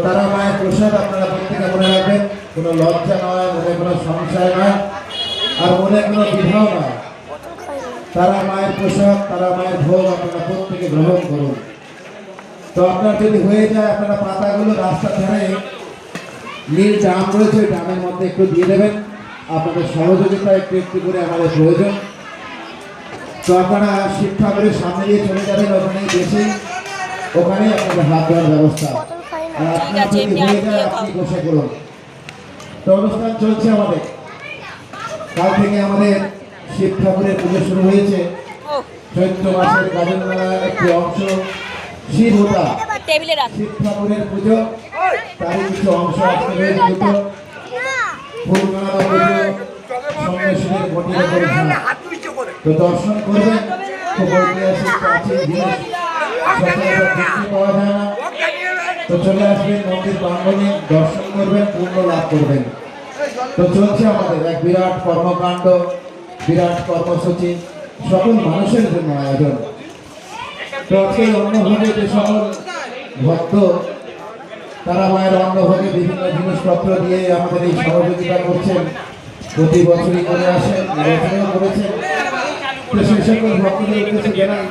তারা মায়ের প্রসাদ আপনারা প্রত্যেকে মনে রাখবেন, কোনো লজ্জা নয়, মনে কোনো সংশয় নয়, আর মনে কোনো বিধাও নয়। তারা মায়ের প্রসাদ, তারা মায়ের ভোগ আপনারা প্রত্যেকে গ্রহণ করুন। তো আপনার যদি হয়ে যায়, আপনারা পাতাগুলো রাস্তার ধারে নীল ড্রাম রয়েছে, ওই ড্রামের মধ্যে একটু দিয়ে দেবেন। আপনাদের সহযোগিতা একটু একটু করে আমাদের প্রয়োজন। তো আপনারা শিব ঠাকুরের সামনে দিয়ে চলে যাবেন, ওখানেই বেশি, ওখানেই আপনাদের হাত ধোয়ার ব্যবস্থা। আর আপনার যদি হয়ে যায়, আপনি বসে করুন। তো অনুষ্ঠান চলছে আমাদের, কাল থেকে আমাদের শিব ঠাকুরের পুজো শুরু হয়েছে। চৈত্র মাসের গাজন মেলার একটি অংশ শিব হোতা, শিব ঠাকুরের পুজো, তারই কিছু অংশ আসতে হয়েছে। দুটো ফুলমালা পুজো, সন্ন্যাসীদের ঘটিয়ে করেছেন। তো দর্শন করবেন, খুব ঐতিহাসিক প্রাচীন জিনিস, সচরাচর দেখতে পাওয়া যায় না। তো চলে আসবেন মন্দির প্রাঙ্গণে, দর্শন করবেন, পুণ্য লাভ করবেন। তো চলছে আমাদের এক বিরাট কর্মকাণ্ড, বিরাট কর্মসূচি, সকল মানুষের জন্য আয়োজন। তো আজকে অন্নভোগে যে সকল ভক্ত তারা মায়ের অন্নভোগে বিভিন্ন জিনিসপত্র দিয়ে আমাদের এই সহযোগিতা করছেন, প্রতি বছরই করে আসেন, এবছরেও করেছেন। তো সেই সকল ভক্তদের উদ্দেশ্যে জানাই